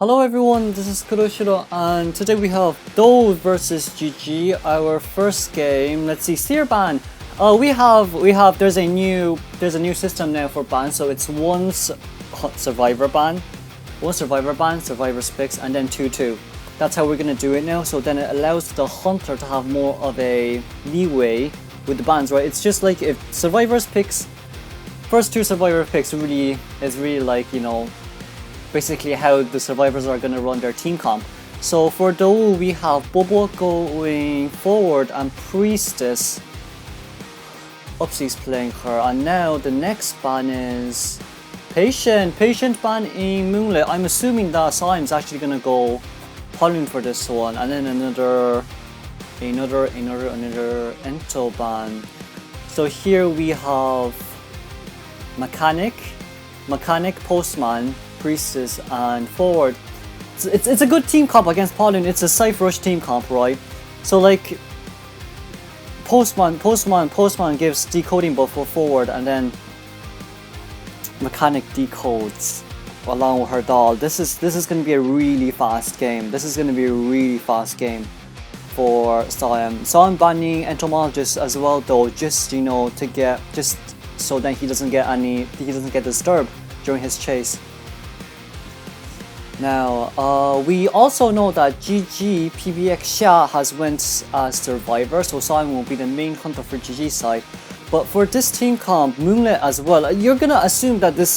Hello everyone, this is Kuroshiro and today we have Dou5 versus GG, our first game. Let's see, Seer ban. There's a new system now for ban, so it's one survivor ban, survivors picks, and then 2-2. That's how we're gonna do it now. So then it allows the hunter to have more of a leeway with the bans, right? It's just like if survivors picks, first two survivor picks is really like, you know, basically how the survivors are going to run their team comp. So for Dou, we have Bobo going forward and Priestess. Oopsie's playing her, and now the next ban is Patient ban in Moonlit. I'm assuming that Xawm's actually going to go Polun for this one, and then another Ento ban. So here we have Mechanic, Postman, Priestess, and forward. It's a good team comp against Polun. It's a Scythe Rush team comp, right? So like Postman gives decoding buff for forward, and then Mechanic decodes along with her doll. This is gonna be a really fast game. For Xawm. Xawm banning Entomologist as well though, just, you know, just so that he doesn't get disturbed during his chase. Now, we also know that GG PBX Xia has went as survivor, so Xawm will be the main hunter for GG's side. But for this team comp, Moonlit as well, you're gonna assume that the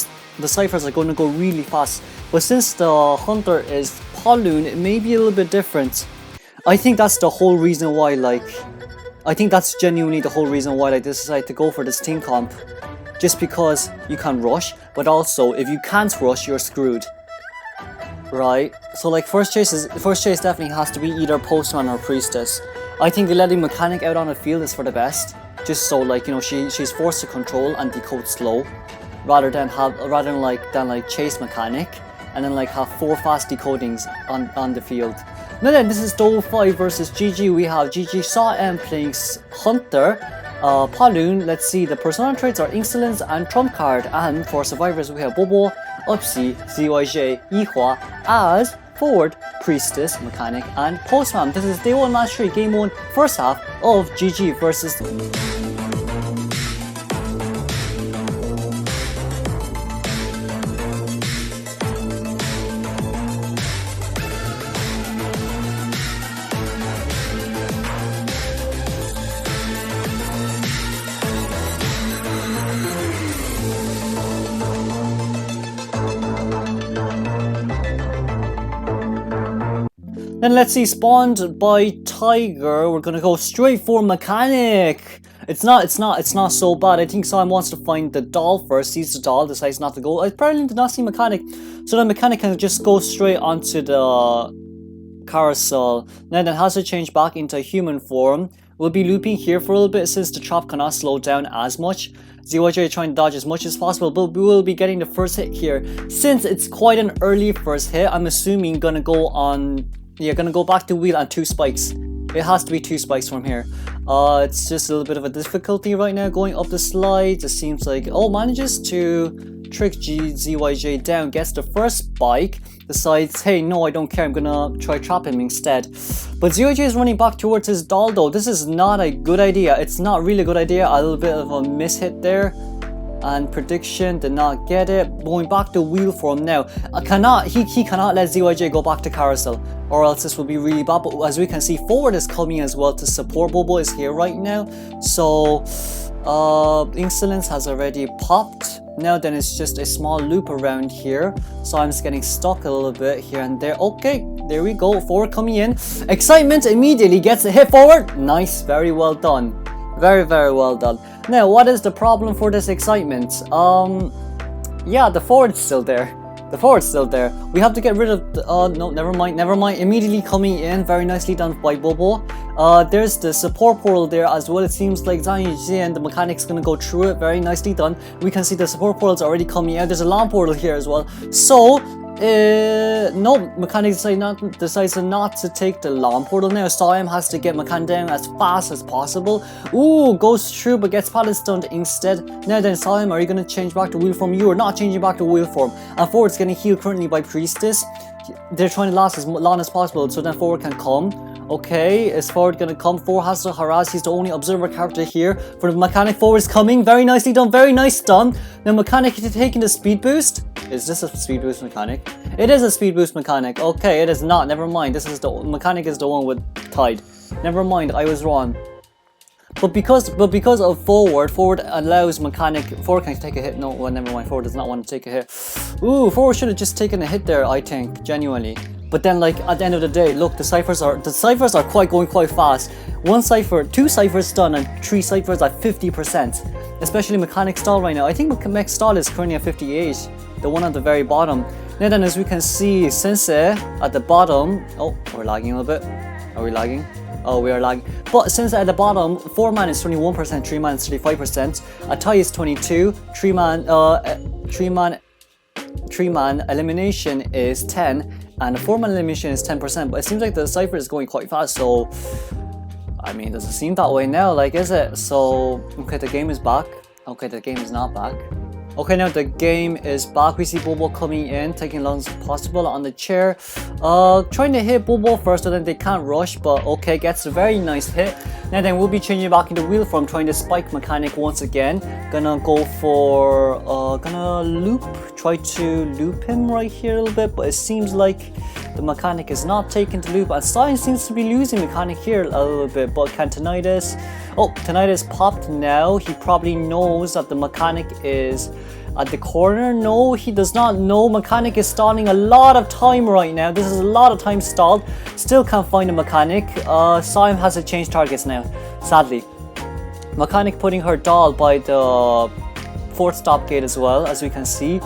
ciphers are going to go really fast. But since the hunter is Polun, it may be a little bit different. I think that's the whole reason why, genuinely the whole reason why I decided to go for this team comp. Just because you can rush, but also if you can't rush, you're screwed. Right, so like first chase definitely has to be either Postman or Priestess. I think letting Mechanic out on the field is for the best, just so like, you know, she's forced to control and decode slow, rather than chase Mechanic and then like have 4 fast decodings on the field. Now then, this is Dou5 versus GG. We have GG Xawm playing Hunter, Polun. Let's see, the persona traits are Insolence and Trump card, and for survivors we have Bobo, Oopsie, ZYJ, Yihua as forward, Priestess, Mechanic, and Postman. This is day 1 match 3, game 1, first half of GG versus. Then let's see, spawned by Tiger. We're gonna go straight for Mechanic. It's not so bad. I think Xawm wants to find the doll first, sees the doll, decides not to go. I apparently did not see Mechanic, so the Mechanic can just go straight onto the carousel. Now then has to change back into human form. We'll be looping here for a little bit since the trap cannot slow down as much. ZYJ trying to dodge as much as possible, but we will be getting the first hit here. Since it's quite an early first hit, I'm assuming gonna go back to wheel and 2 spikes. It has to be 2 spikes from here. It's just a little bit of a difficulty right now going up the slides. It seems like, manages to trick ZYJ down, gets the first spike, decides, hey, no, I don't care, I'm gonna try trap him instead. But ZYJ is running back towards his doll though. This is not a good idea. It's not really a good idea. A little bit of a mishit there. And prediction, did not get it. Going back to wheel form now. He cannot let ZYJ go back to carousel, or else this will be really bad. But as we can see, forward is coming as well to support. Bobo is here right now. So Insolence has already popped. Now then it's just a small loop around here. So I'm just getting stuck a little bit here and there. Okay, there we go. Forward coming in. Excitement immediately gets a hit forward. Nice, very well done. Very, very well done. Now, what is the problem for this excitement? Yeah, the forward's still there. We have to get rid of the, no, never mind. Immediately coming in, very nicely done by Bobo. There's the support portal there as well. It seems like Zhang and the Mechanic's gonna go through it. Very nicely done. We can see the support portal's already coming out. There's a alarm portal here as well. So, no, Mechanic decides not to take the alarm portal now. Xawm has to get Mechanic down as fast as possible. Ooh, goes through but gets pallet stunned instead. Now then, Xawm, are you going to change back to wheel form? You are not changing back to wheel form. And forward's getting healed currently by Priestess. they're trying to last as long as possible so then forward can come. Okay, is forward gonna come? Forward has to harass. He's the only observer character here. For the mechanic, forward is coming. Very nicely done. Very nice stun. Now mechanic is taking the speed boost. Is this a speed boost mechanic? It is a speed boost mechanic. Okay, it is not. Never mind. This is the mechanic is the one with Tide. Never mind. I was wrong. But because of forward allows mechanic. Forward can take a hit. No, well, never mind. Forward does not want to take a hit. Ooh, forward should have just taken a hit there. I think genuinely. But then, like at the end of the day, look, the ciphers are going quite fast. One cipher, 2 ciphers done, and 3 ciphers at 50%. Especially mechanic stall right now. I think mech stall is currently at 58. The one at the very bottom. Now then, as we can see, Sensei at the bottom. Oh, we're lagging a little bit. Are we lagging? Oh, we are lagging. But since at the bottom, 4-man is 21%, 3-man is 35%, a tie is 22, 3-man elimination is 10, and a 4-man elimination is 10%. But it seems like the cipher is going quite fast, so I mean, does it seem that way now? Like, is it? So, okay, the game is back. Okay, the game is not back. Okay, now the game is back. We see Bobo coming in, taking as long as possible on the chair. Trying to hit Bobo first, so then they can't rush, but okay, gets a very nice hit. Now then we'll be changing back into wheel form, trying to spike mechanic once again. Gonna go for, gonna loop, try to loop him right here a little bit, but it seems like the mechanic is not taking the loop, and Science seems to be losing mechanic here a little bit, but can Tinnitus? Oh, Tinnitus popped now. He probably knows that the mechanic is at the corner. No, he does not know. Mechanic is stalling a lot of time right now. This is a lot of time stalled. Still can't find a mechanic. Xawm has to change targets now, sadly. Mechanic putting her doll by the 4th stop gate as well, as we can see.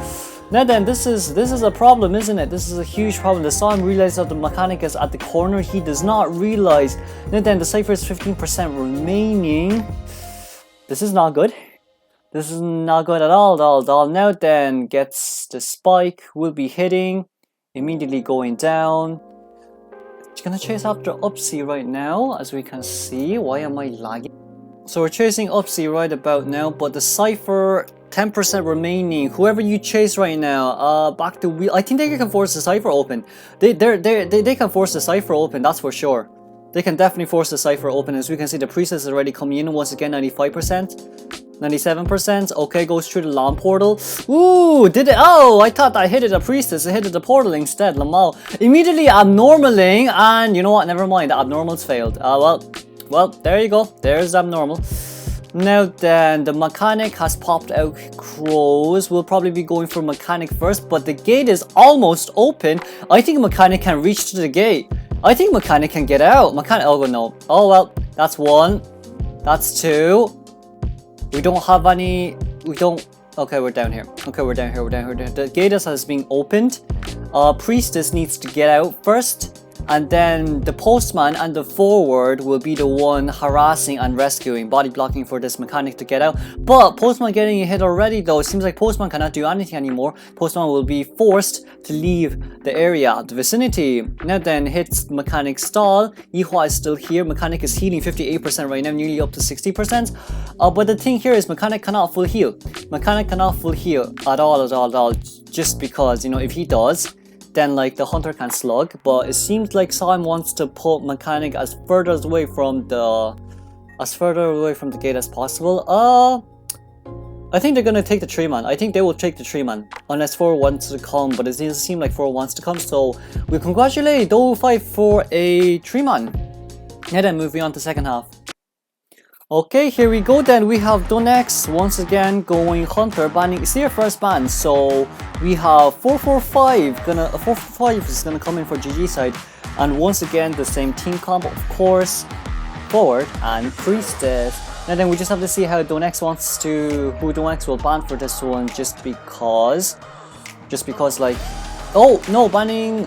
Now then, this is a problem, isn't it? This is a huge problem. The Xawm realizes that the mechanic is at the corner. He does not realize. Now then, the cipher is 15% remaining. This is not good. This is not good at all. Now then, gets the spike. Will be hitting. Immediately going down. It's gonna chase after Upsy right now, as we can see. Why am I lagging? So we're chasing Upsy right about now, but the cipher 10% remaining. Whoever you chase right now, back to wheel. I think they can force the cipher open. They can force the cipher open. That's for sure. They can definitely force the cipher open. As we can see, the priestess is already coming in once again. 95%, 97%. Okay, goes through the lawn portal. Ooh, did it? Oh, I thought I hit it a priestess. I hit it the portal instead. Lamau immediately abnormaling, and you know what? Never mind. The abnormals failed. Well, there you go. There's the abnormal. Now then, the mechanic has popped out crows. We'll probably be going for mechanic first, but the gate is almost open. I think mechanic can reach to the gate. I think mechanic can get out. Mechanic, oh no. Oh well, that's 1. That's 2. We don't have any, okay, we're down here. Okay, we're down here. The gate has been opened. Priestess needs to get out first. And then the postman and the forward will be the one harassing and rescuing, body blocking for this mechanic to get out. But postman getting a hit already though. It seems like postman cannot do anything anymore. Postman will be forced to leave the area, the vicinity. Now then, hits mechanic stall. Yihua is still here. Mechanic is healing 58% right now, nearly up to 60%. But the thing here is mechanic cannot full heal. Mechanic cannot full heal at all. Just because, you know, if he does, then like the hunter can slug. But it seems like Xawm wants to put mechanic as further away from the gate as possible. I think they're gonna take the 3-man. I think they will take the 3-man unless 4 wants to come, but it doesn't seem like 4 wants to come, so we congratulate Dou5 for a 3-man. Now then, moving on to second half. Okay, here we go then. We have DongX once again going hunter, banning. It's their first ban, so we have 445 is gonna come in for GG side, and once again the same team combo, of course, forward and priestess. And then we just have to see how DongX wants to, who DongX will ban for this one, just because like, oh no, banning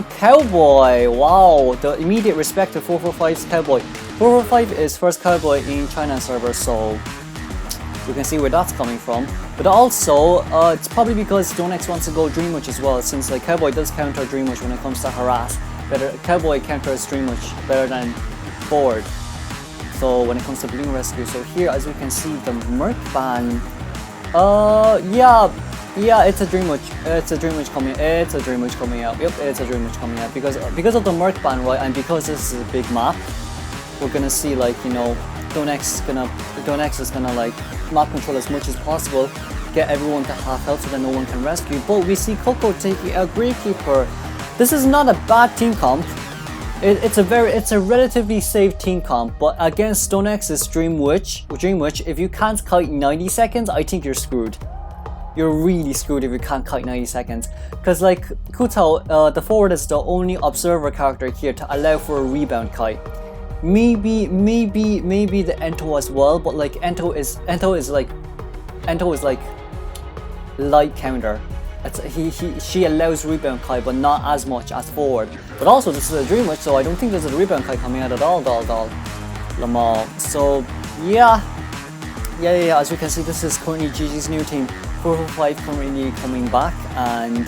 Cowboy. Wow, the immediate respect to 445's Cowboy. 445 is first Cowboy in China server, so you can see where that's coming from. But also, it's probably because DongX wants to go Dream Witch as well, since like Cowboy does counter Dream Witch when it comes to harass. Cowboy counters Dream Witch better than forward. So when it comes to Balloon Rescue, so here as we can see the Merc ban, yeah, Yeah, it's a Dream Witch. It's a Dream Witch coming. It's a Dream Witch coming out. Yep, it's a Dream Witch coming out because of the Merc ban, right? And because this is a big map, we're gonna see like DongX is gonna like map control as much as possible, get everyone to half health so that no one can rescue. But we see Coco taking out Gravekeeper. This is not a bad team comp. It's a relatively safe team comp, but against DongX's Dream Witch, if you can't kite 90 seconds, I think you're screwed. You're really screwed if you can't kite 90 seconds. Because like Kutao, the forward is the only observer character here to allow for a rebound kite. Maybe the Ento as well, but like Ento is like light counter. She allows rebound kite, but not as much as forward. But also this is a Dream Witch, so I don't think there's a rebound kite coming out at all. Lamal. So yeah. As you can see, this is currently GG's new team. 445 currently coming back, and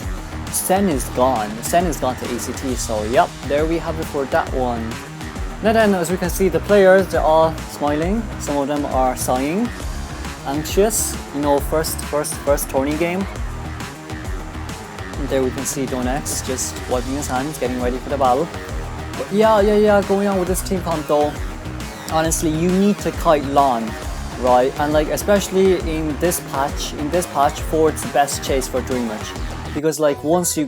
Sen is gone. Sen is gone to ACT. So yep, there we have it for that one. Now then, as we can see, the players, they're all smiling. Some of them are sighing, anxious. You know, first tourney game. And there we can see DongX just wiping his hands, getting ready for the battle. But yeah, going on with this team comp though, honestly, you need to kite long, right? And like, especially in this patch, forward's the best chase for Dream Witch. Because like, once you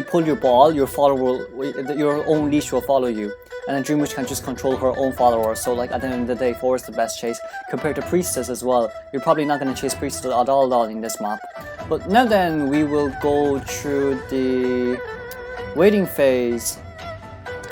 pull your ball, your own leash will follow you. And then Dream Witch can just control her own followers. So like, at the end of the day, forward's the best chase compared to Priestess as well. You're probably not going to chase Priestess at all in this map. But now then, we will go through the waiting phase.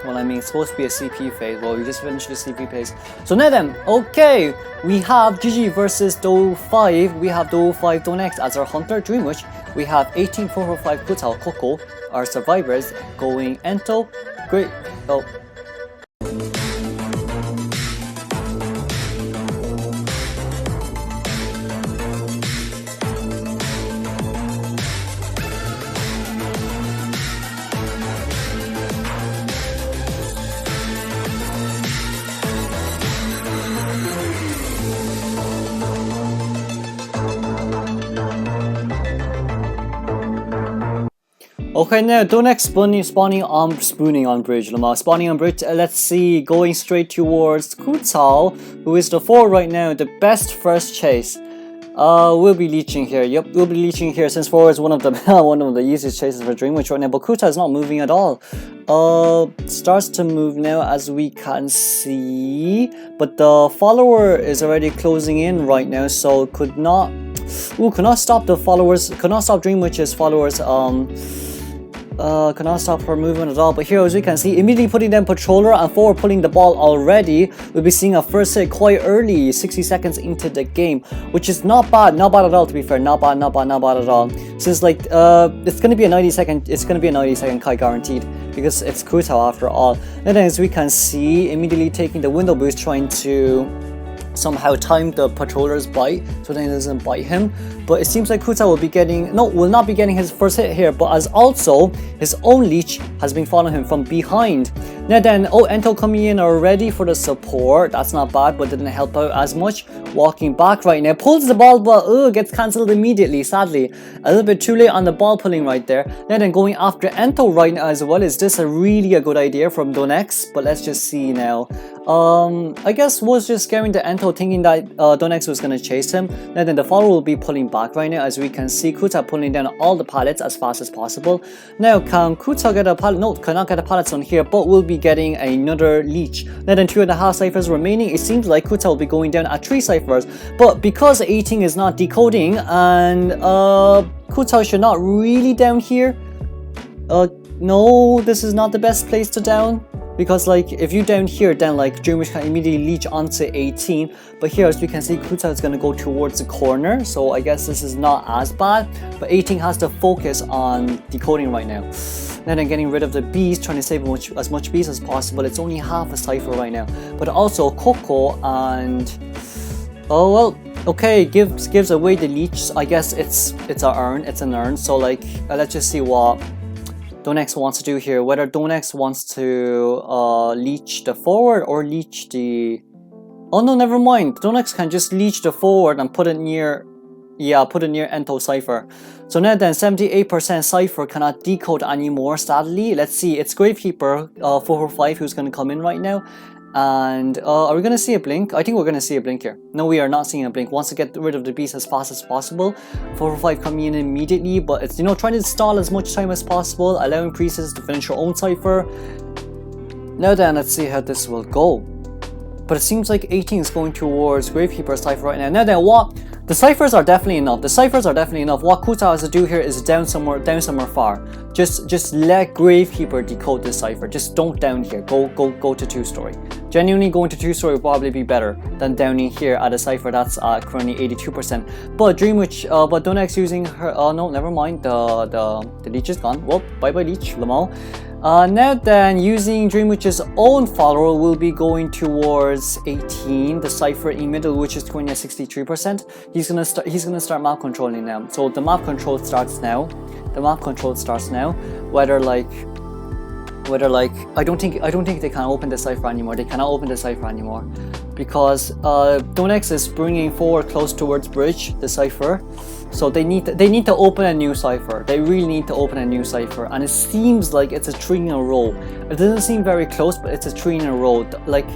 Well, I mean, it's supposed to be a CP phase. Well, we just finished the CP phase. So now then, okay, we have GG versus Dou5. We have Dou5 DongX as our hunter, Dream Witch. We have 18445 Kutao Coco, our survivors, going Ento. Great. Oh. Okay, now DongX spawning on bridge. Spawning on bridge. Let's see, going straight towards Kutao, who is the forward right now. The best first chase. We'll be leeching here. Yep, we'll be leeching here since forward is one of the easiest chases for Dream Witch right now. But Kutao is not moving at all. Starts to move now as we can see, but the follower is already closing in right now, so could not stop the followers. Could not stop Dream Witch's followers. Cannot stop her movement at all. But here, as we can see, immediately putting down Patroller and forward pulling the ball already. We'll be seeing a first hit quite early, 60 seconds into the game, which is not bad at all, to be fair. Not bad at all. Since like it's gonna be a 90 second kite guaranteed, because it's Kutao after all. And then as we can see, immediately taking the window boost, trying to somehow time the patroller's bite so that he doesn't bite him. But it seems like Kutao will not be getting his first hit here, but as also his own leech has been following him from behind. Now then, Ento coming in already for the support. That's not bad, but didn't help out as much. Walking back right now, pulls the ball, but gets cancelled immediately, sadly. A little bit too late on the ball pulling right there. Now then, going after Ento right now as well. Is this really a good idea from DongX? But let's just see now. I guess was just scaring the Ento, thinking that DongX was gonna chase him. Now then, the follower will be pulling back right now, as we can see Kutao pulling down all the pallets as fast as possible. Now, can Kutao get a pallet? No, cannot get a pallet on here, but will be getting another leech. Now then, 2.5 ciphers remaining. It seems like Kutao will be going down at 3 ciphers, but because 18 is not decoding, and Kutao should not really down here. No, this is not the best place to down. Because like, if you down here, then like Dream Witch can immediately leech onto 18. But here, as we can see, Kutao is going to go towards the corner. So I guess this is not as bad. But 18 has to focus on decoding right now. And then getting rid of the bees, trying to save as much bees as possible. It's only half a cipher right now. But also Coco and... oh well, okay, gives away the leech. I guess it's an urn. So like, let's just see what DongX wants to do here, whether DongX wants to leech the forward or leech the... oh no, never mind. DongX can just leech the forward and put it near Yeah, put it near Ento Cypher. So now then, 78% Cypher cannot decode anymore, sadly. Let's see, it's Gravekeeper 445 who's going to come in right now. And are we going to see a blink? I think we're going to see a blink here. No, we are not seeing a blink. Wants to get rid of the beast as fast as possible. 445 coming in immediately, but it's, you know, trying to stall as much time as possible, allowing Priestess to finish her own Cypher. Now then, let's see how this will go. But it seems like 18 is going towards Gravekeeper's Cypher right now. Now then, what? The Cyphers are definitely enough. The Cyphers are definitely enough. What Kuta has to do here is down somewhere far. Just let Gravekeeper decode this Cypher. Just don't down here. Go to 2-story. Genuinely going to 2-story will probably be better than downing here at a Cypher that's currently 82%. But but DongX using her, no, never mind. The leech is gone. Well, bye bye leech, Lamo. Now then, using Dreamwitch's own follower will be going towards 18, the Cypher in middle, which is currently at 63%. He's gonna start map controlling now. So the map control starts now. Whether like I don't think they can open the Cypher anymore. They cannot open the Cypher anymore because DongX is bringing forward close towards bridge the Cypher. So they need to open a new Cypher. They really need to open a new Cypher, and it seems like it's a 3 in a row. It doesn't seem very close, but it's a 3 in a row. Like,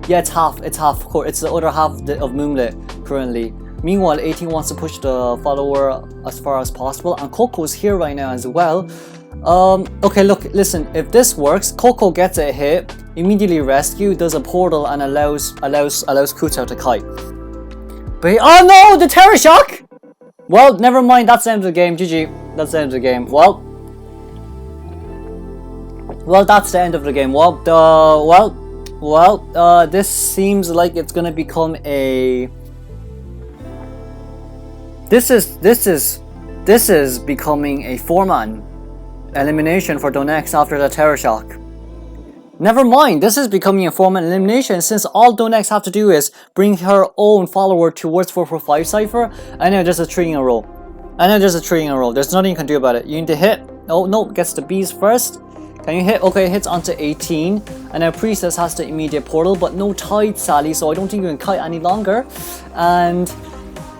yeah, it's half. It's the other half of Moonlit currently. Meanwhile, 18 wants to push the follower as far as possible, and Coco's here right now as well. Okay, look, listen. If this works, Coco gets a hit, immediately rescue, does a portal, and allows Kuta to kite. But oh no, the Terror Shock! Well, never mind, that's the end of the game, GG. That's the end of the game. Well, that's the end of the game. This seems like it's gonna become a... This is becoming a 4-man elimination for DongX after the Terror Shock. Never mind, this is becoming a 4-man elimination since all DongX have to do is bring her own follower towards 445 Cypher, and now there's a 3 in a row. There's nothing you can do about it. You need to hit. Oh no, gets the bees first. Can you hit? Okay, hits onto 18. And now Priestess has the immediate portal, but no tide, Sally, so I don't think you can kite any longer. And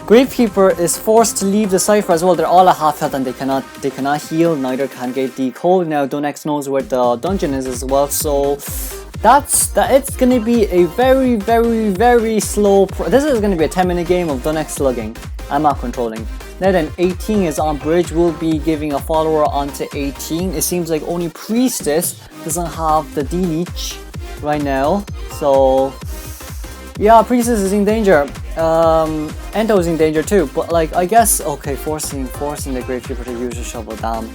Gravekeeper is forced to leave the Cypher as well. They're all at half health and they cannot heal, neither can get decode. Now DongX knows where the dungeon is as well, so it's gonna be a very slow this is gonna be a 10-minute game of DongX slugging and map controlling. Now then, 18 is on bridge, will be giving a follower onto 18. It seems like only Priestess doesn't have the D-Leech right now, so yeah, Priestess is in danger. Ento is in danger too, but like, I guess, okay, forcing the Gravekeeper to use a shovel, damn.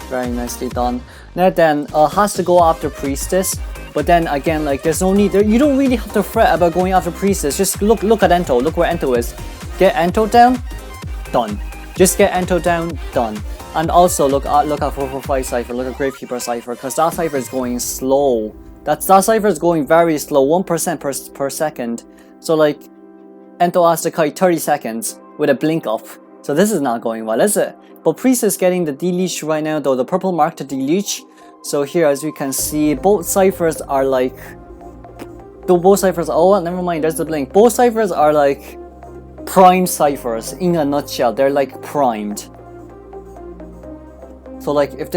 Very nicely done. Now then, has to go after Priestess, but then again, like, there's no need, you don't really have to fret about going after Priestess. Just look at Ento, look where Ento is. Get Ento down, done. Just get Ento down, done. And also look at 445 Cypher, look at Gravekeeper Cypher, because that Cypher is going slow. That Cypher is going very slow, 1% per second. So like, Ento has to kite 30 seconds with a blink up. So this is not going well, is it? But Priestess getting the D-Leech right now though, the purple mark to D-Leech. So here, as you can see, both Cyphers are like... oh well, never mind, there's the blink. Both Cyphers are like prime Cyphers in a nutshell. They're like primed. So like, if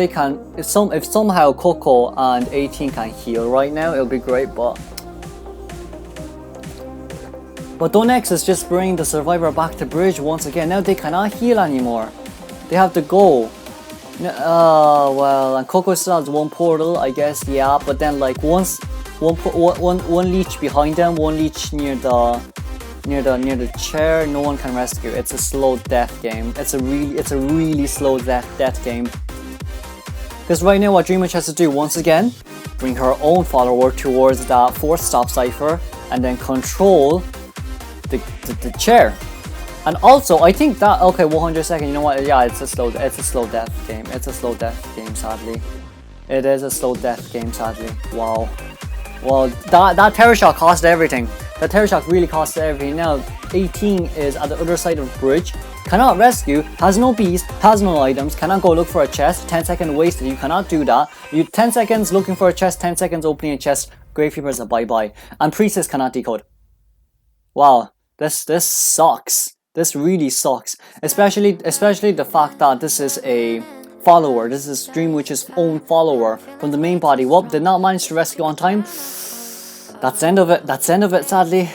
somehow Coco and 18 can heal right now, it'll be great, but DongX is just bringing the survivor back to bridge once again. Now they cannot heal anymore. They have to go. Well, and Coco still has one portal, I guess, yeah, but then like one leech behind them, one leech near the chair, no one can rescue. It's a slow death game. It's a really slow death game. Because right now what Dreamwitch has to do once again, bring her own follower towards that 4th stop Cypher and then control the chair. And also, I think that, okay, 100 seconds, you know what, yeah, it's a slow death game. It's a slow death game, sadly. It is a slow death game, sadly. Wow. Well, that Terror Shock cost everything. That Terror Shock really cost everything. Now, 18 is at the other side of the bridge, cannot rescue, has no beast, has no items, cannot go look for a chest, 10 seconds wasted, you cannot do that. You 10 seconds looking for a chest, 10 seconds opening a chest, Gravekeeper is a bye-bye. And Priestess cannot decode. Wow. This sucks. This really sucks, especially the fact that this is a follower. This is Dreamwitch's own follower from the main body. Well, did not manage to rescue on time. That's the end of it. That's the end of it, sadly.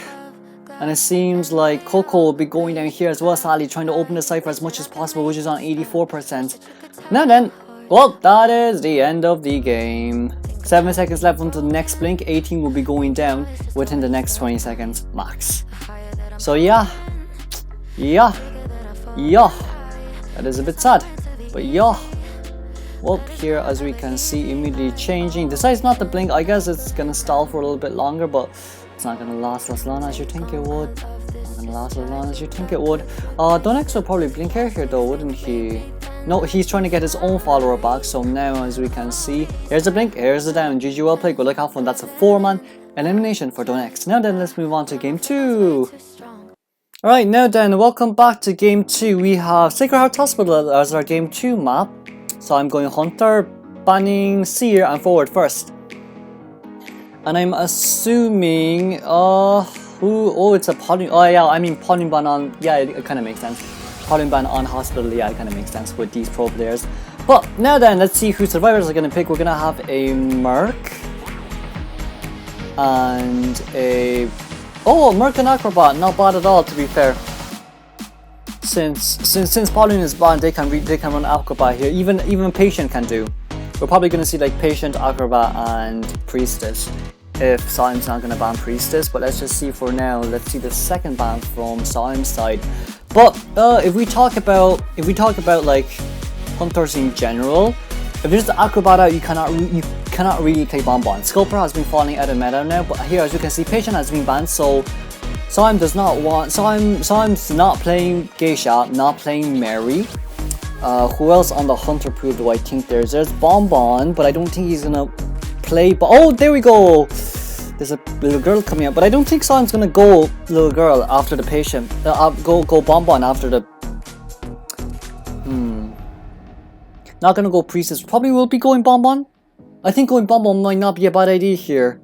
And it seems like Coco will be going down here as well, sadly, trying to open the cipher as much as possible, which is on 84%. Now then, well, that is the end of the game. 7 seconds left until the next blink. 18 will be going down within the next 20 seconds max. So yeah. That is a bit sad. But yeah. Well, here as we can see, immediately changing. Decides not to blink. I guess it's gonna stall for a little bit longer, but it's not gonna last as long as you think it would. Not gonna last as long as you think it would. DongX will probably blink here though, wouldn't he? No, he's trying to get his own follower back. So now, as we can see, here's the blink, here's the down. GG, well played. Good luck, have fun. That's a 4-man elimination for DongX. Now then, let's move on to game 2. Alright, now then, welcome back to game 2. We have Sacred Heart Hospital as our game 2 map. So I'm going Hunter, banning Seer, and forward first. And I'm assuming, it's a Polun. Oh yeah, I mean Polun ban on. Yeah, it kind of makes sense. Polun ban on Hospital. Yeah, it kind of makes sense with these pro players. But now then, let's see who survivors are gonna pick. We're gonna have a Merc and a Merc and Acrobat. Not bad at all, to be fair. Since Polun is banned, they can run Acrobat here. Even Patient can do. We're probably gonna see like Patient, Acrobat, and Priestess. If Xawm's not gonna ban Priestess, but let's just see for now. Let's see the second ban from Xawm's side. But if we talk about like Hunters in general, if there's the Acrobat out, you cannot really play Bonbon. Sculptor has been falling out of meta now, but here as you can see, Patient has been banned, so Xawm does not want. Xawm's not playing Geisha, not playing Mary. Who else on the Hunter pool do I think there's? There's Bonbon, but I don't think he's gonna play. Oh, there we go. There's a little girl coming up, but I don't think Xawm's gonna go little girl after the Patient. Go Bonbon after the. Not gonna go Priestess. Probably will be going Bonbon. I think going Bonbon might not be a bad idea here.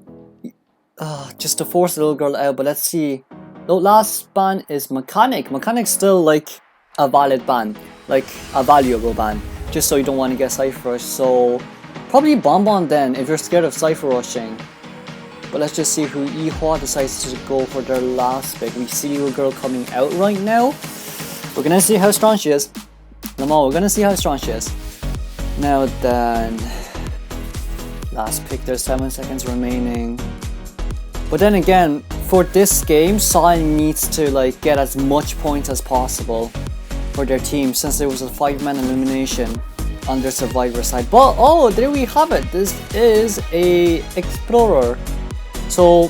Just to force the little girl out, but let's see. The last ban is Mechanic. Mechanic's still like a valid ban, like a valuable ban, just so you don't want to get Cypher Rush. So probably Bonbon then if you're scared of Cypher Rushing. But let's just see who Ihua decides to go for their last pick. We see little girl coming out right now. We're gonna see how strong she is. We're gonna see how strong she is. Now then, last pick, there's 7 seconds remaining. But then again, for this game, Xawm needs to like get as much points as possible for their team, since there was a 5-man elimination on their survivor side. But there we have it. This is a Explorer. So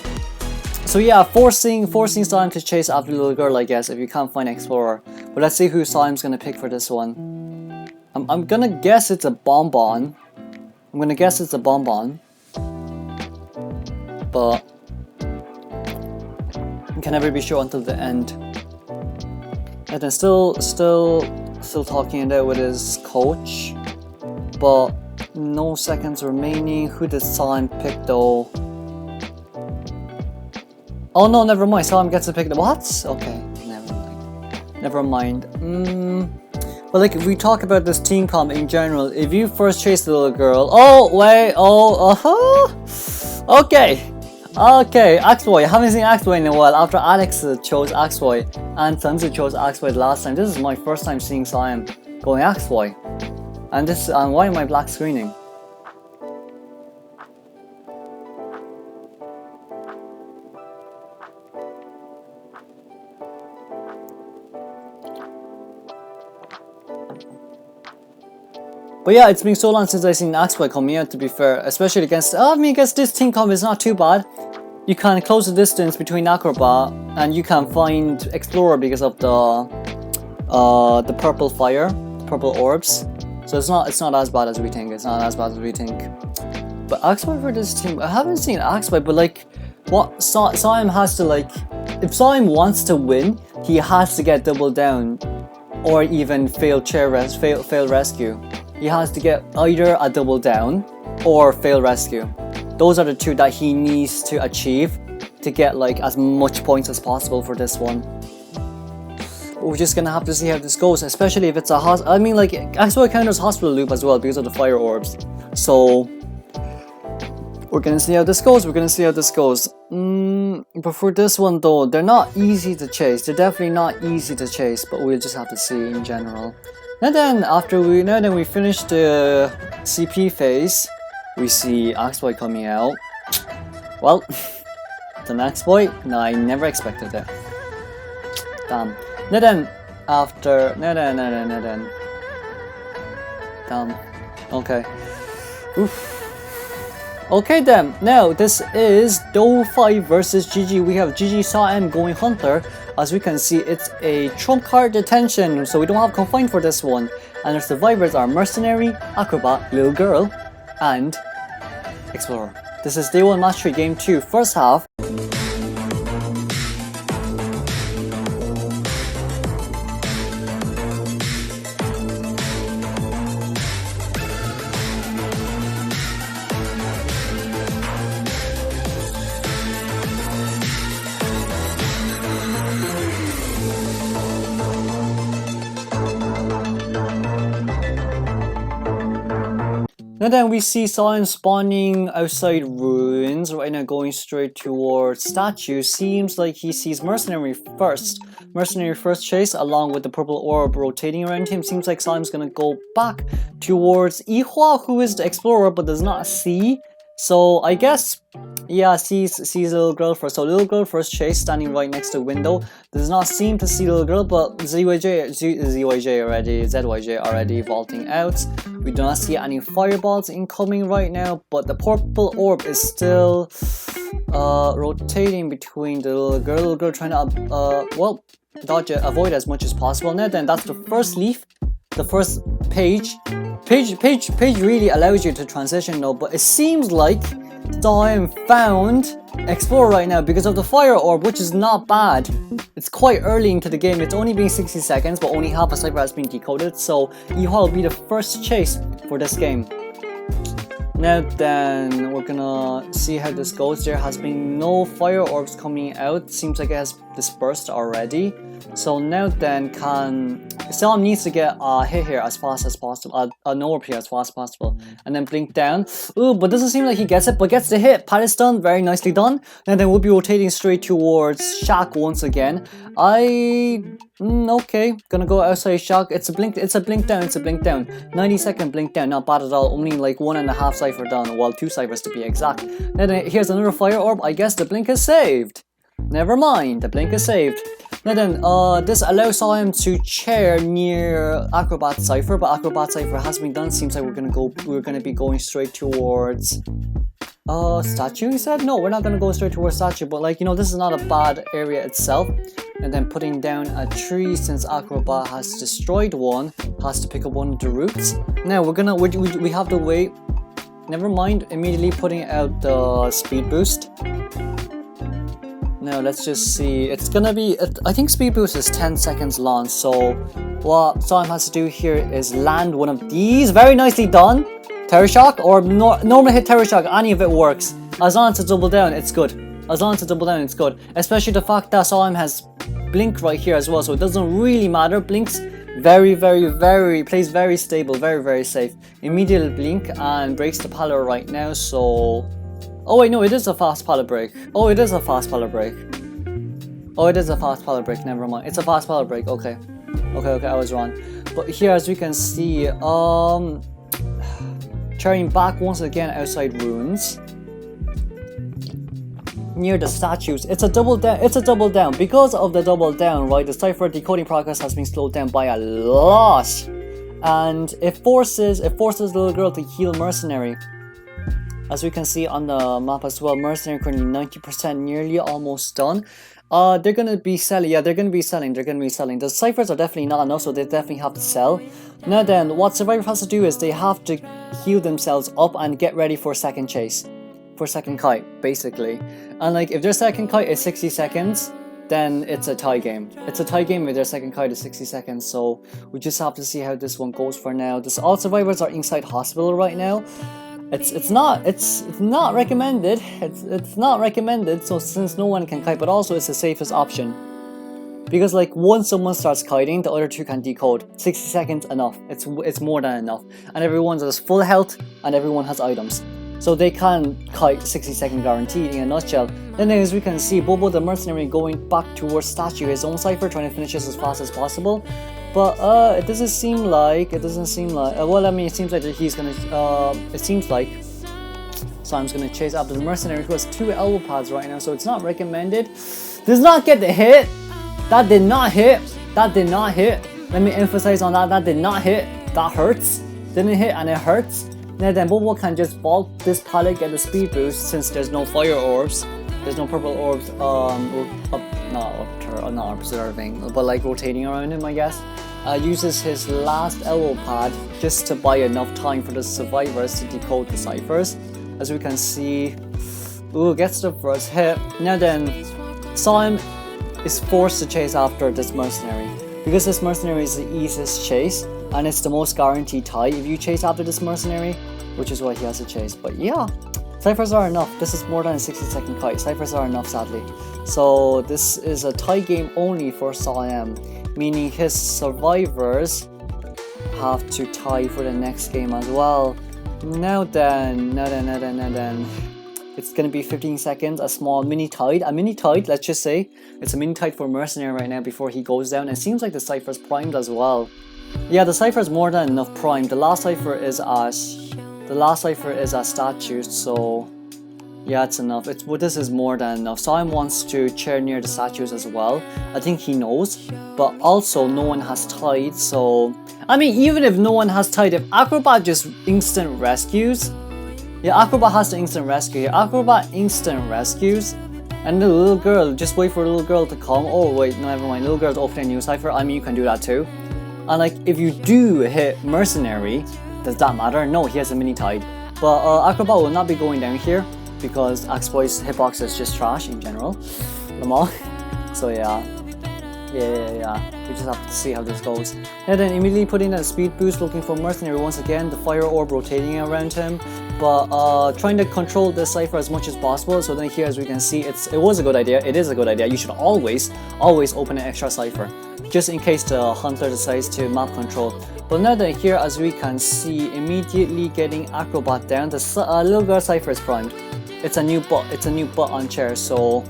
yeah, forcing Xawm to chase after the little girl, I guess, if you can't find Explorer. But let's see who Xawm's gonna pick for this one. I'm gonna guess it's a Bonbon. But you can never be sure until the end. And then still talking it out with his coach. But no seconds remaining. Who did Xawm pick though? Oh no, never mind. Xawm gets to pick the what? Okay, never mind. But like, if we talk about this team comp in general, if you first chase the little girl, okay, Axboy. I haven't seen Axboy in a while after Alex chose Axboy and Sunzu chose Axboy the last time. This is my first time seeing Xawm going Axboy, and why am I black screening? But yeah, it's been so long since I've seen Axboy coming out, to be fair, especially against this team comp is not too bad. You can close the distance between Acrobat and you can find Explorer because of the purple fire, purple orbs. So it's not as bad as we think. But Axboy for this team, I haven't seen Axboy, but like what Xawm has to like, if Xawm wants to win, he has to get double down or even fail rescue. He has to get either a double down or fail rescue. Those are the two that he needs to achieve to get like as much points as possible for this one. we're just gonna have to see how this goes, especially if it's a I mean, like, Xawm counters hospital loop as well because of the fire orbs. So we're gonna see how this goes. But for this one though, they're not easy to chase. They're definitely not easy to chase, but we'll just have to see in general. And then after we finish the CP phase, we see Xawm coming out. Well, the next boy, no, I never expected it. Damn. Then after then. Damn. Okay. Oof. Okay then, now this is Dou5 versus GG. We have GG Xawm going Hunter. As we can see, it's a trump card detention, so we don't have Confined for this one. And our survivors are Mercenary, Acrobat, Little Girl, and Explorer. This is Day 1 Match 3 Game 2, first half. And then we see Xawm spawning outside ruins right now, going straight towards statue. Seems like he sees Mercenary first. Mercenary first chase along with the purple orb rotating around him. Seems like Xawm's gonna go back towards Ihua, who is the explorer but does not see. So I guess, yeah, sees Little Girl first. So Little Girl first chase, standing right next to the window. Does not seem to see Little Girl, but ZYJ already vaulting out. We do not see any fireballs incoming right now, but the purple orb is still rotating between the Little Girl trying to well, dodge it, avoid as much as possible. Now then, that's the first leaf, the first page. Page really allows you to transition though, but it seems like Xawm found Explorer right now because of the fire orb, which is not bad. It's quite early into the game. It's only been 60 seconds, but only half a cipher has been decoded, so Ihua will be the first chase for this game. Now then, we're gonna see how this goes. There has been no fire orbs coming out. Seems like it has dispersed already. So now then, Xawm needs to get a hit here as fast as possible, a no orb here as fast as possible, and then blink down. Ooh, but doesn't seem like he gets it, but gets the hit. Pad is done, very nicely done. And then we'll be rotating straight towards Shack once again. Okay, gonna go outside Shack. It's a blink down. 90-second blink down, not bad at all. Only like 1.5 cipher done, well, 2 ciphers to be exact. Then here's another fire orb. I guess the blink is saved. Never mind, the blink is saved. Now then, this allows Xawm to chair near Acrobat Cipher, but Acrobat Cipher has been done. Seems like we're gonna be going straight towards statue, he said? No, we're not gonna go straight towards statue, but like, you know, this is not a bad area itself. And then putting down a tree, since Acrobat has destroyed one, has to pick up one of the roots. Now we have to wait. Never mind, immediately putting out the speed boost. Now let's just see, it's gonna be, I think speed boost is 10 seconds long, so what Xawm has to do here is land one of these, very nicely done. Terror Shock, or normal hit Terror Shock, any of it works. As long as it's double down, it's good. Especially the fact that Xawm has blink right here as well, so it doesn't really matter. Blinks plays very stable, very safe. Immediate blink and breaks the pallet right now, so... Oh wait, no, it is a fast pallet break. Never mind. It's a fast pallet break. Okay, I was wrong. But here, as we can see, turning back once again outside ruins. Near the statues. It's a double down. Because of the double down, right, the cipher decoding progress has been slowed down by a lot. And it forces Little Girl to heal Mercenary. As we can see on the map as well, Mercenary currently 90%, nearly almost done. They're gonna be selling. Yeah, they're gonna be selling. The ciphers are definitely not enough, so they definitely have to sell. Now then, what Survivor has to do is they have to heal themselves up and get ready for second chase. For second kite, basically. And like, if their second kite is 60 seconds, then it's a tie game. It's a tie game if their second kite is 60 seconds, so we just have to see how this one goes for now. All survivors are inside hospital right now. It's not recommended. It's not recommended. So since no one can kite, but also it's the safest option. Because like once someone starts kiting, the other two can decode. 60 seconds enough. It's more than enough. And everyone has full health and everyone has items. So they can kite 60-second guaranteed in a nutshell. Then as we can see, Bobo the mercenary going back towards statue, his own cipher, trying to finish this as fast as possible. But it doesn't seem like, well, I mean, it seems like he's gonna, it seems like Xawm's gonna chase after the mercenary, who has 2 elbow pads right now, so it's not recommended. Does not get the hit. That did not hit. That did not hit. Let me emphasize on that. That did not hit. That hurts. Didn't hit and it hurts. Now then Bobo can just vault this pallet, get the speed boost since there's no fire orbs. There's no purple orbs, not observing, but like rotating around him, I guess. Uses his last elbow pad just to buy enough time for the survivors to decode the ciphers. As we can see, ooh, gets the first hit. Now then, Xawm is forced to chase after this mercenary because this mercenary is the easiest chase and it's the most guaranteed tie if you chase after this mercenary, which is why he has to chase. But yeah, ciphers are enough. This is more than a 60-second kite. Ciphers are enough, sadly. So this is a tie game only for Xawm, meaning his survivors have to tie for the next game as well. Now then, it's gonna be 15 seconds, a small mini tide, let's just say. It's a mini tide for mercenary right now before he goes down. It seems like the cipher's primed as well. Yeah, the cipher's more than enough primed. The last cipher is a statue, so yeah, it's enough. This is more than enough. Xawm wants to chair near the statues as well. I think he knows, but also no one has tied, so I mean, even if no one has tied, if Acrobat just instant rescues, yeah, Acrobat has to instant rescue here. Acrobat instant rescues, and the little girl, just wait for the little girl to come. Oh wait, no, never mind. Little girl's opening a new cipher. I mean, you can do that too. And like, if you do hit mercenary, does that matter? No, he has a mini tide. But Acrobat will not be going down here because Xboy's hitbox is just trash in general. Lamar. So yeah. We just have to see how this goes. And then immediately put in a speed boost, looking for mercenary once again. The fire orb rotating around him, but trying to control the cipher as much as possible. So then here, as we can see, it was a good idea. It is a good idea. You should always open an extra cipher, just in case the hunter decides to map control. But now that here, as we can see, immediately getting Acrobat down. The little girl cipher is primed. It's a new butt on chair. So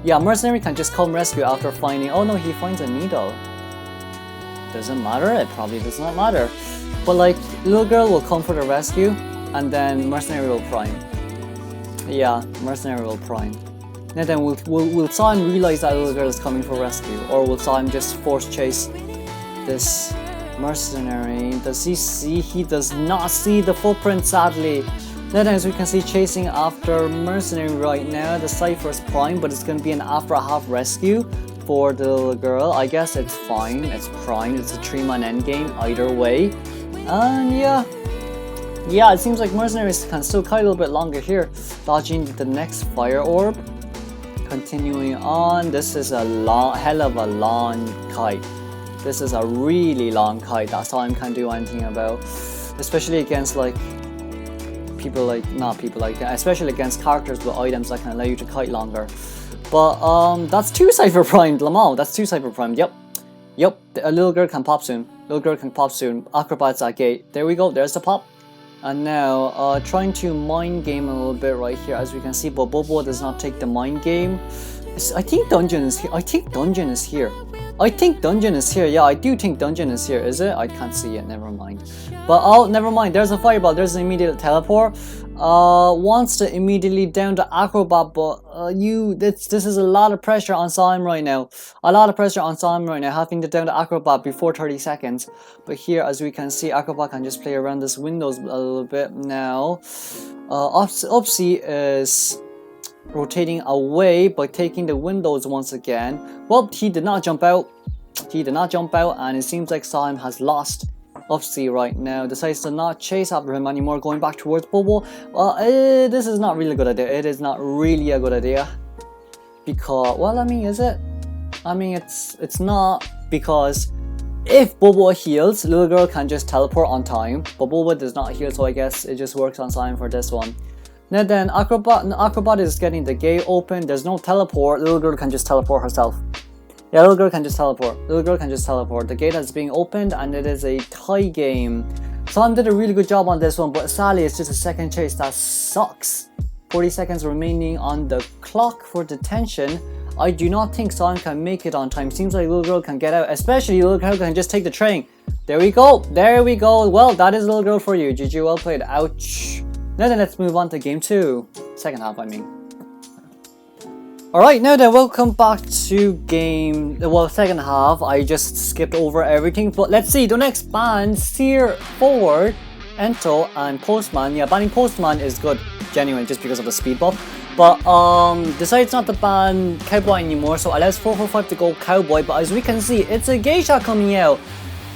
yeah, mercenary can just come rescue after finding. Oh no, he finds a needle. Doesn't matter. It probably does not matter. But like, little girl will come for the rescue, and then mercenary will prime. Yeah, mercenary will prime. And then will Xawm realize that little girl is coming for rescue, or will Xawm just force chase this mercenary? Does he see? He does not see the footprint, sadly. Then as we can see, chasing after mercenary right now. The cipher is prime, but it's going to be an after a half rescue for the little girl. I guess it's fine. It's prime. It's a 3-man endgame either way. And yeah, it seems like mercenaries can still kite a little bit longer here, dodging the next fire orb. Continuing on, this is a hell of a long kite. This is a really long kite. That's all I can do anything about, especially against like especially against characters with items that can allow you to kite longer. But that's 2 cipher primed, Lamau. That's 2 cipher primed. Yep. A little girl can pop soon. Acrobat's at gate. There we go. There's the pop. And now trying to mind game a little bit right here, as we can see, but Bobo does not take the mind game. I think dungeon is here. Yeah, I do think dungeon is here. Is it? I can't see it. Never mind. But oh, never mind. There's a fireball. There's an immediate teleport. Wants to immediately down to Acrobat, but this is a lot of pressure on Xawm right now. Having to down to Acrobat before 30 seconds. But here, as we can see, Acrobat can just play around this windows a little bit now. Upsi is rotating away by taking the windows once again. Well, he did not jump out, and it seems like Xawm has lost Upsi right now. Decides to not chase after him anymore, going back towards Bobo. Well, this is not really a good idea. It is not really a good idea, because, well, I mean, is it? I mean, it's not, because if Bobo heals, little girl can just teleport on time, but Bobo does not heal, so I guess it just works on Xawm for this one. Now then, Acrobat is getting the gate open. There's no teleport. Little girl can just teleport herself. Yeah, little girl can just teleport. Little girl can just teleport. The gate is being opened and it is a tie game. Xawm did a really good job on this one, but sadly it's just a second chase. That sucks. 40 seconds remaining on the clock for detention. I do not think Xawm can make it on time. Seems like little girl can get out, especially little girl can just take the train. There we go. There we go. Well, that is little girl for you. GG, well played. Ouch. Now then, let's move on to game 2. Second half, I mean. Alright, now then, welcome back to second half. I just skipped over everything, but let's see. DongX ban Seer Forward, Ento, and Postman. Yeah, banning Postman is good, genuine, just because of the speed buff. But decides not to ban Cowboy anymore, so allows 445 to go Cowboy. But as we can see, it's a Geisha coming out.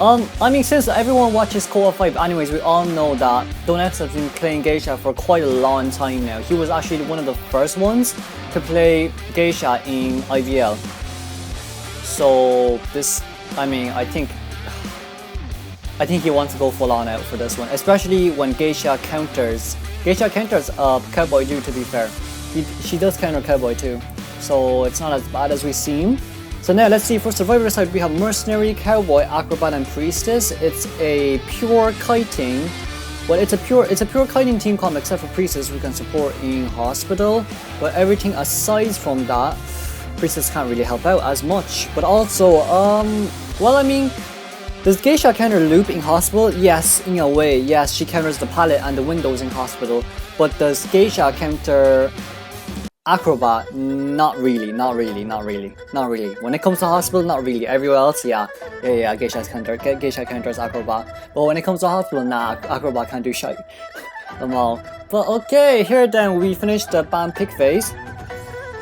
I mean, since everyone watches Core 5 anyways, we all know that DongX has been playing Geisha for quite a long time now. He was actually one of the first ones to play Geisha in IVL. So this, I mean, I think he wants to go full on out for this one, especially when Geisha counters. Geisha counters Cowboy too, to be fair. She does counter Cowboy too, so it's not as bad as we seem. So now let's see, for Survivor side we have Mercenary, Cowboy, Acrobat, and Priestess. It's a pure kiting. Well, it's a pure kiting team comp except for Priestess, who can support in Hospital. But everything aside from that, Priestess can't really help out as much. But also, well, I mean, does Geisha counter Loop in Hospital? Yes, in a way. Yes, she counters the pallet and the windows in Hospital. But does Geisha counter Acrobat? Not really. When it comes to Hospital, not really. Everywhere else, yeah, Geisha counters Acrobat. But when it comes to Hospital, nah, Acrobat can't do shit. But okay, here then we finished the ban pick phase.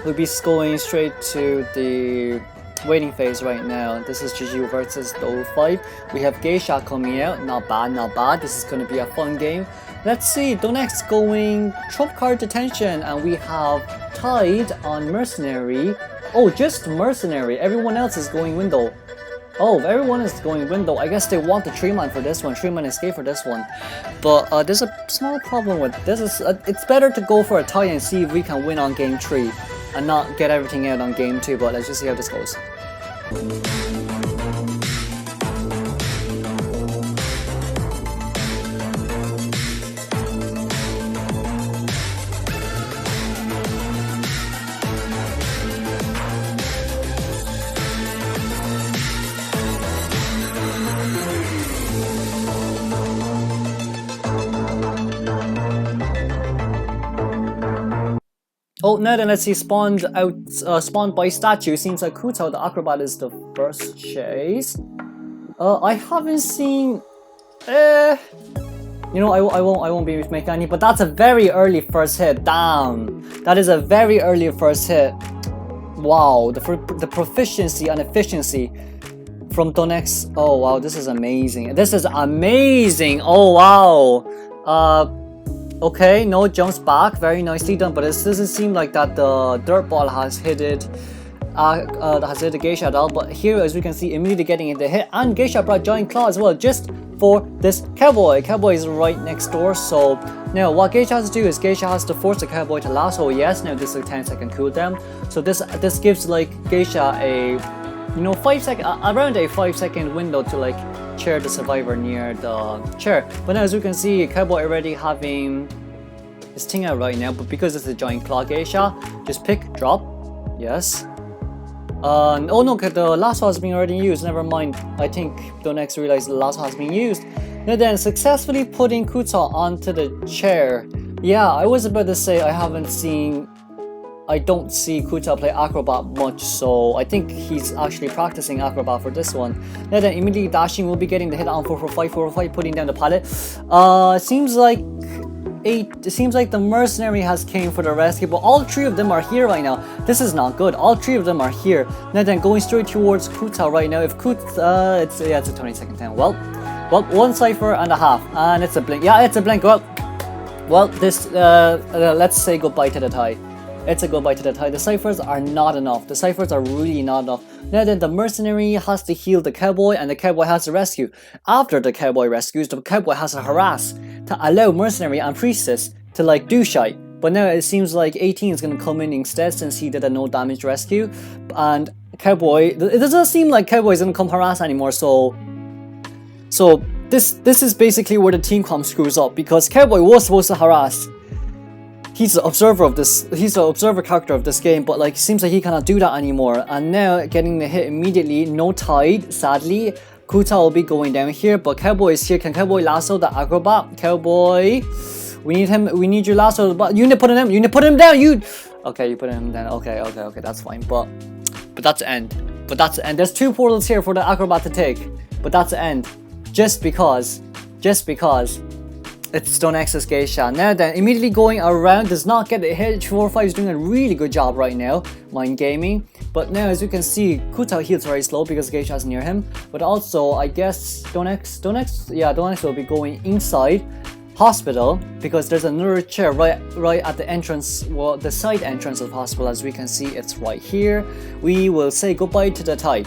We'll be going straight to the waiting phase right now. This is GG versus Dou5. We have Geisha coming out. Not bad. This is gonna be a fun game. Let's see, DongX going trump card detention, and we have tied on Mercenary. Oh, just Mercenary. Everyone else is going window. Oh, everyone is going window. I guess they want the tree man for this one, tree man escape for this one. But there's a small problem with this. It's better to go for a tie and see if we can win on game 3 and not get everything out on game 2. But let's just see how this goes. Oh, now then, let's see, spawned by statue. Seems like Kuto, the Acrobat, is the first chase. I haven't seen, you know, I won't be able to make any, but that's a very early first hit. Damn, that is a very early first hit. Wow, the proficiency and efficiency from DongX. Oh wow, this is amazing. This is amazing. Oh wow. Okay, no, jumps back, very nicely done, but it doesn't seem like that the dirt ball has hit it, the Geisha at all. But here, as we can see, immediately getting it the hit, and Geisha brought Giant Claw as well, just for this Cowboy. Cowboy is right next door, so now what Geisha has to do is Geisha has to force the Cowboy to lasso. Yes, now this is a 10-second cooldown, so this gives like Geisha a, you know, around a 5-second window to like chair the survivor near the chair. But now as you can see, Cowboy already having his thing out right now, but because it's a Giant Claw Geisha, just pick, drop, yes. Oh no, the lasso has been already used, never mind. I think DongX realized the lasso has been used. Now then, successfully putting Kuta onto the chair. Yeah, I was about to say I don't see Kuta play Acrobat much, so I think he's actually practicing Acrobat for this one. Now then, immediately dashing will be getting the hit on 445, putting down the pallet. Seems like the Mercenary has came for the rescue, but all 3 of them are here right now. This is not good. All 3 of them are here. Now then, going straight towards Kuta right now. If Kuta, it's a 20-second time. Well, 1 cipher and a half, and it's a blink. Yeah, it's a blink. Well, this let's say goodbye to the tie. It's a goodbye to the tie. The ciphers are not enough. The ciphers are really not enough. Now then, the Mercenary has to heal the Cowboy, and the Cowboy has to rescue. After the Cowboy rescues, the Cowboy has to harass to allow Mercenary and Priestess to like do shite. But now it seems like 18 is going to come in instead, since he did a no damage rescue. And Cowboy, it doesn't seem like Cowboy's gonna come harass anymore, so this is basically where the team comp screws up, because Cowboy was supposed to harass. He's the observer of this, he's the observer character of this game, but like it seems like he cannot do that anymore. And now getting the hit immediately, no tide, sadly. Kuta will be going down here, but Cowboy is here. Can Cowboy lasso the acrobat? Cowboy, we need him, we need your lasso, but you need to put him, you need to put him down, you. Okay, you put him down, okay, that's fine, but that's the end. But that's the end. There's 2 portals here for the acrobat to take, but that's the end. Just because it's DongX's Geisha. Now then, immediately going around, does not get the hit. 4-5 is doing a really good job right now, Mind Gaming. But now, as you can see, Kuta heals very slow because Geisha is near him. But also, I guess DongX will be going inside hospital, because there's another chair right at the entrance, well, the side entrance of the hospital. As we can see, it's right here. We will say goodbye to the tie.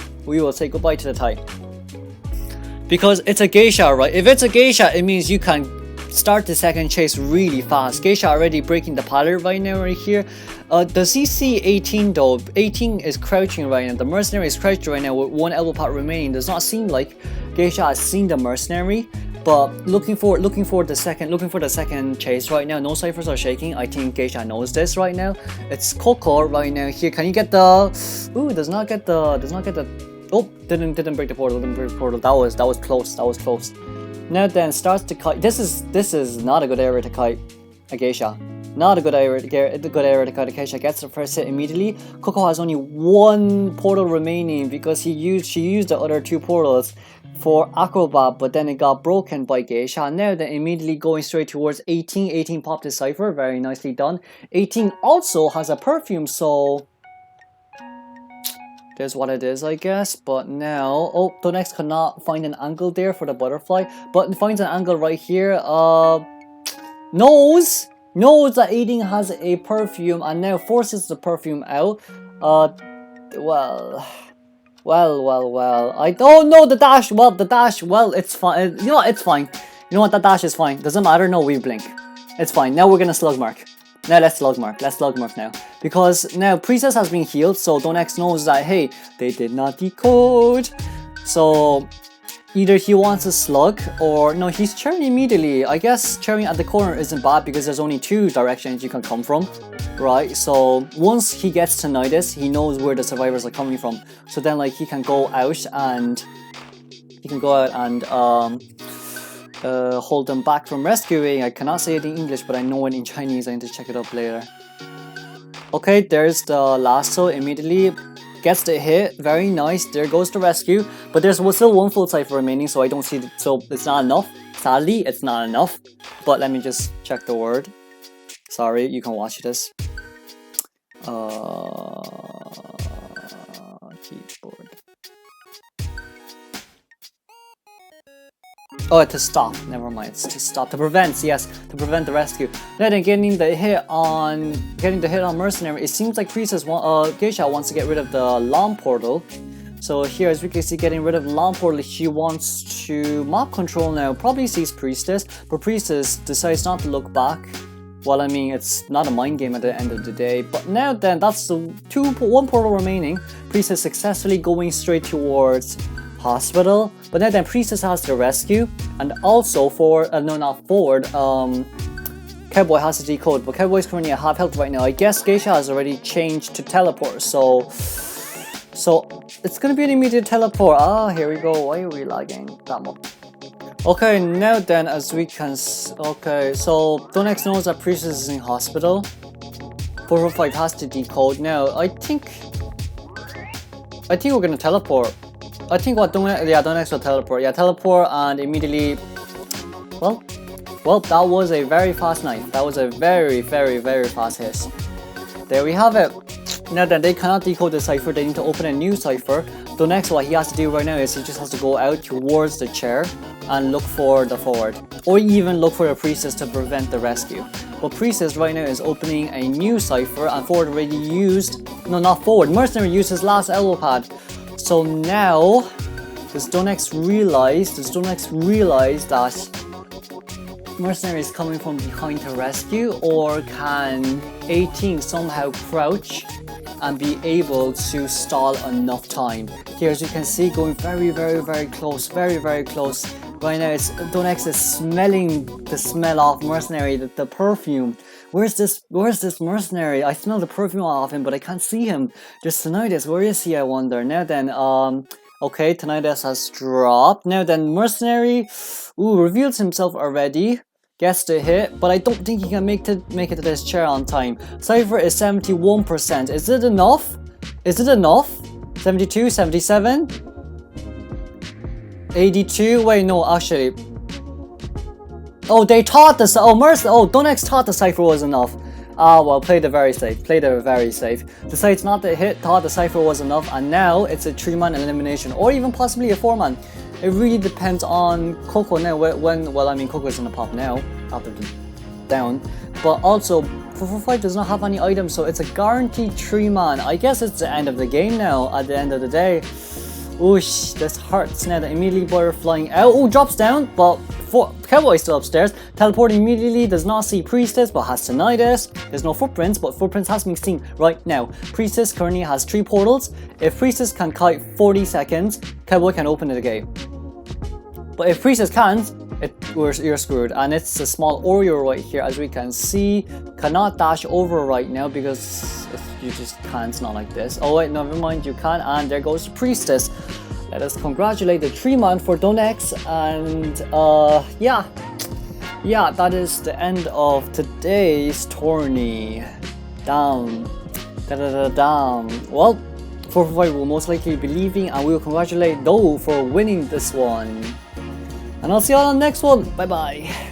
Because it's a Geisha, right? If it's a Geisha, it means you can start the second chase really fast. Geisha already breaking the pattern right now, right here. Does he see 18 though? 18 is crouching right now. The mercenary is crouched right now with 1 elbow pad remaining. Does not seem like Geisha has seen the mercenary, but looking for the second chase right now. No ciphers are shaking. I think Geisha knows this right now. It's Coco right now here. Can you get the? Ooh, does not get the. Oh, didn't break the portal. That was close. Now then, starts to kite. This is not a good area to kite a Geisha. Not a good area to kite a Geisha. Gets the first hit immediately. Coco has only 1 portal remaining because she used the other 2 portals for acrobat, but then it got broken by Geisha. Now then, immediately going straight towards 18. 18 popped his cipher. Very nicely done. 18 also has a perfume, so there's what it is, I guess. But now, oh, DongX could not find an angle there for the butterfly, but finds an angle right here. Knows that 18 has a perfume and now forces the perfume out. Well. I don't know the dash. Well, it's fine. You know what? It's fine. You know what? That dash is fine. Doesn't matter. No, we blink. It's fine. Now we're gonna slug mark. Now let's slug mark. Now, because now Priestess has been healed, so DongX knows that hey, they did not decode. So either he wants a slug or no, he's cheering immediately. I guess cheering at the corner isn't bad because there's only 2 directions you can come from, right? So once he gets to Nidus, he knows where the survivors are coming from. So then like he can go out and hold them back from rescuing. I cannot say it in English, but I know it in Chinese. I need to check it up later. Okay, there's the lasso immediately. Gets the hit. Very nice. There goes the rescue. But there's still 1 full cipher remaining, so I don't see it. So it's not enough. Sadly, it's not enough. But let me just check the word. Sorry, you can watch this. Keyboard. Oh, to stop. Never mind. It's to stop. To prevent. Yes, to prevent the rescue. Then getting the hit on mercenary. It seems like Priestess Geisha wants to get rid of the long portal. So here, as we can see, getting rid of the long portal, she wants to mob control now. Probably sees Priestess, but Priestess decides not to look back. Well, I mean, it's not a mind game at the end of the day. But now then, that's the 1 portal remaining. Priestess successfully going straight towards hospital. But now then, Priestess has the rescue, and also Cowboy has to decode, but Cowboy's currently at half health right now. I guess Geisha has already changed to teleport, so it's gonna be an immediate teleport. Ah, here we go. Why are we lagging that much? Okay, now then, as we can okay, so DongX knows that Priestess is in hospital. 445 has to decode now. I think we're gonna teleport. I think what DongX will teleport. Yeah, teleport and immediately. Well, that was a very fast knife. That was a very fast hit. There we have it. Now then, they cannot decode the cipher. They need to open a new cipher. DongX, what he has to do right now is he just has to go out towards the chair and look for the forward, or even look for the Priestess to prevent the rescue. But Priestess right now is opening a new cipher, and forward already used. No, not forward. Mercenary used his last elbow pad. So now, does DongX realize that Mercenary is coming from behind to rescue, or can 18 somehow crouch and be able to stall enough time. Here, as you can see, going very close, very close. Right now, DongX is smelling the smell of Mercenary, the perfume. Where's this Mercenary? I smell the perfume off him, but I can't see him. Just Tinnitus, where is he, I wonder? Now then, okay, Tinnitus has dropped. Now then, Mercenary, reveals himself already. Gets the hit, but I don't think he can make it to this chair on time. Cypher is 71%. Is it enough? 72, 77? 82? Wait, no, actually. Oh, they thought the DongX thought the Cypher was enough. Well, played it very safe. Decides not to hit, thought the Cypher was enough, and now it's a 3-man elimination, or even possibly a 4-man. It really depends on Coco now. Coco's gonna pop now after the down, but also 445 does not have any items, so it's a guaranteed 3-man. I guess it's the end of the game now. At the end of the day, oosh, this hurts. Now the immediately boiler flying out. Oh, drops down, but Cowboy still upstairs. Teleporting immediately, does not see Priestess, but has Tinnitus. There's no footprints, but footprints has been seen right now. Priestess currently has 3 portals. If Priestess can kite 40 seconds, Cowboy can open the gate. But if Priestess can't, you're screwed. And it's a small Oreo right here, as we can see. Cannot dash over right now because you just can't. It's not like this. Oh wait, never mind, you can. And there goes the Priestess. Let us congratulate the 3-man for DongX, and yeah, that is the end of today's tourney. Down. Well, 445 will most likely be leaving, and we will congratulate Dou for winning this one. And I'll see you all on the next one. Bye bye.